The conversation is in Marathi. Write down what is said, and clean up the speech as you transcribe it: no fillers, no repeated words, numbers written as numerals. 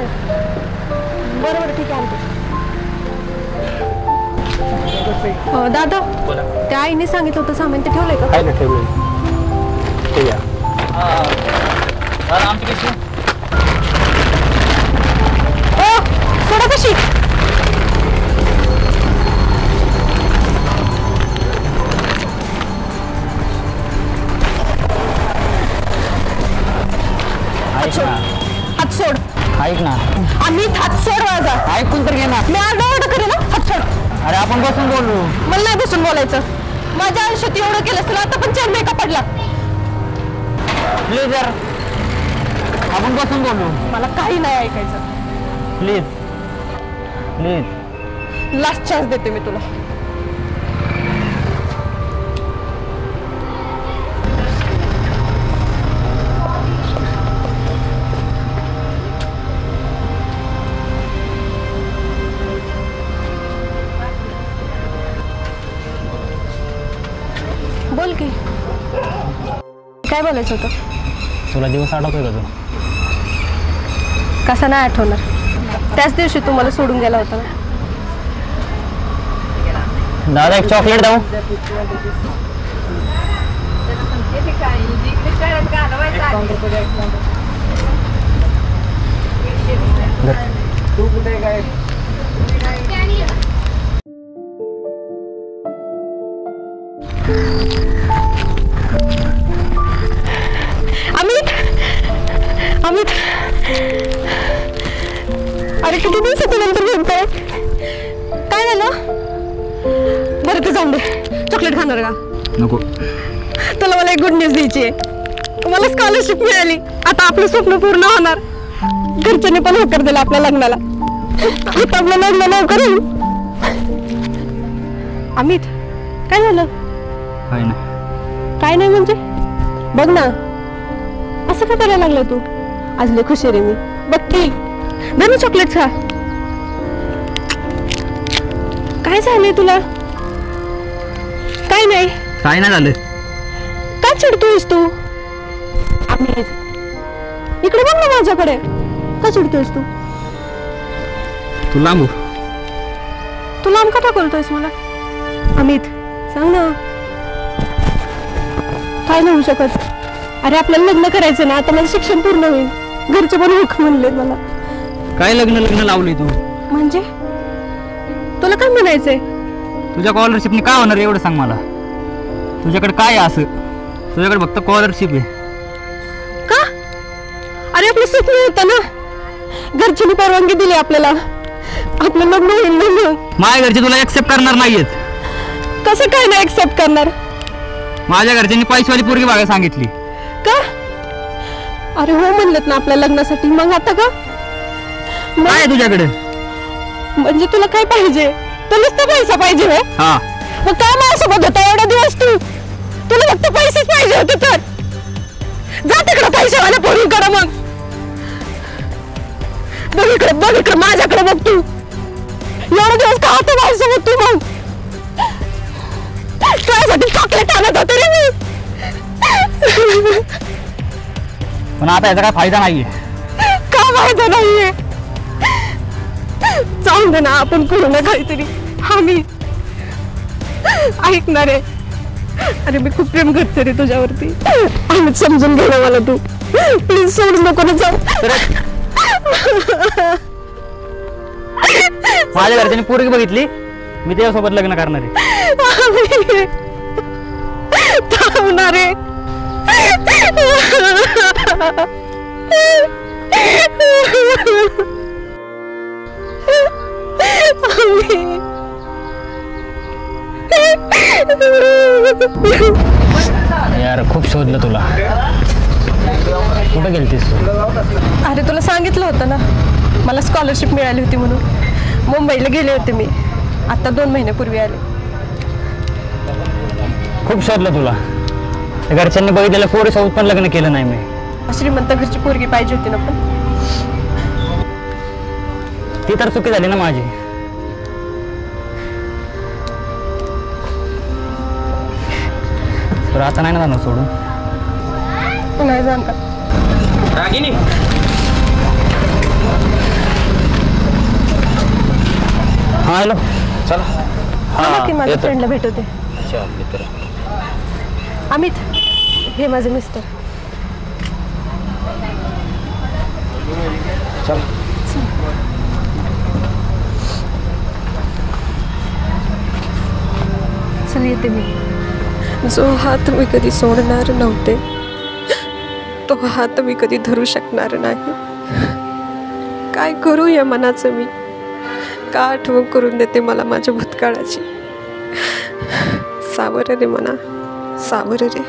आहे. बरोबर ठीक आहे. दादा त्या आईने सांगितलं होतं सामान ते ठेवलंय का? आहे ना, ठेवलंय. ते या आमची कशी सोडा कशी हात सोड. ऐक ना, आम्ही हात सोड माझा. ऐकून तर घे ना. मी आरडाओरडा करेन ना. हात सोड. अरे आपण बसून बोलू. मला नाही बसून बोलायचं. माझ्या आयुष्यात एवढं केलं तुला आता पण चेन मेकअप पडला. प्लीज यार, आपण बसून बोलू. मला काही नाही ऐकायचं. Please please. लास्ट चान्स देते मी तुला. बोल की काय बोलायचं होतं? तुला दिवस आठवतोय का तू? कसा नाही आठवणार? त्याच दिवशी तू मला सोडून गेला होता. दादा एक चॉकलेट दाऊ. तू कुठे काय? अमित अमित अरे किती दिवसानंतर भेटतोय. काय झालं? बरं ते जाऊन दे. चॉकलेट खाणार का? नको. तुला मला एक गुड न्यूज द्यायची आहे. मला स्कॉलरशिप मिळाली. आता आपलं स्वप्न पूर्ण होणार. घरच्यांनी पण होकार दिला आपल्या लग्नाला. आता आपलं लग्न लवकर होईल. अमित काय झालं? काय ना, काय नाही म्हणजे बघ ना असं का करायला लागलं तू? आज लय खुश आहे रे मी. बघ की धर चॉकलेट खा. काय झालंय तुला? काय नाही. काय नाही झालं. का चिडतोयस तू? अमित इकडे बघ ना माझ्याकडे. का चिडतोयस तू? तू लांबू. तू लांब का टाकतोयस मला? अमित सांग ना. काय नाही होऊ शकत. अरे आपल्याला लग्न करायचं ना. आता माझं शिक्षण पूर्ण होईल. घरचे पण हुक म्हणले मला. काय लग्न लावली तू? म्हणजे तुला काय म्हणायचंय? तुझ्या स्कॉलरशिपने काय होणार एवढं सांग मला. तुझ्याकडे काय आहे असं? तुझ्याकडे फक्त स्कॉलरशिप आहे का? अरे आपलं स्वप्न होतं ना. घरच्यांनी परवानगी दिली आपल्याला. आपलं लग्न होईल ना. माझ्या घरचे तुला एक्सेप्ट करणार नाहीयेत. कसं काय नाही एक्सेप्ट करणार? माझ्या घरच्यांनी पैसेवाली पोरगी बघायला सांगितली. का? अरे हो म्हणलेत ना आपल्या लग्नासाठी. मग आता का? काय आहे तुझ्याकडे? म्हणजे तुला काय पाहिजे? तुला नुसतं पैसा पाहिजे होय? हा. मग काय माझ्यासोबत होता एवढा दिवस तू? तुला फक्त पैसेच पाहिजे होते तर जा तिकडे पैशावाल्या पोरींकडे. मग बघ इकडे माझ्याकडे बघ. तू एवढा दिवस का होता माझ्यासोबत तू? मग तुझ्यासाठी चॉकलेट आणत होते रे मी. पण आता याचा काय फायदा नाहीये. का फायदा नाहीये? जाऊन दे ना. आपण करू ना काहीतरी. आम्ही ऐकणार आहे. अरे मी खूप प्रेम करते रे तुझ्यावरती. आम्ही समजून घे ना मला. तू प्लीज सोडूच नको ना. जाऊ. माझ्या घरच्यांनी पोरगी बघितली. मी त्याच्यासोबत लग्न करणार आहे. थांबणार आहे. यार खूप शोधलं तुला. कुठे गेलतीस तू? अरे तुला सांगितलं होतं ना मला स्कॉलरशिप मिळाली होती म्हणून. मुंबईला गेले होते मी. आता 2 महिन्यापूर्वी आले. खूप शोधलं तुला. घरच्यांनी बघितलेल्या पोरीसोबत पण लग्न केलं नाही मी. श्रीमंत घरची पोरगी पाहिजे होती ना. पण ती तर चुकी झाली ना माझी. तर आता नाही ना जाणार सोडून. नाही जाणार. रागिनी हॅलो चला हा की माझ्या फ्रेंडला भेटवते. अच्छा मित्र. अमित हे माझे मिस्टर. चल चल येते मी. जो हात मी कधी सोडणार नव्हते तो हात मी कधी धरू शकणार नाही. काय करू या मनाचं मी? का आठवण करून देते मला माझ्या भूतकाळाची? सावर रे मना, सावर रे.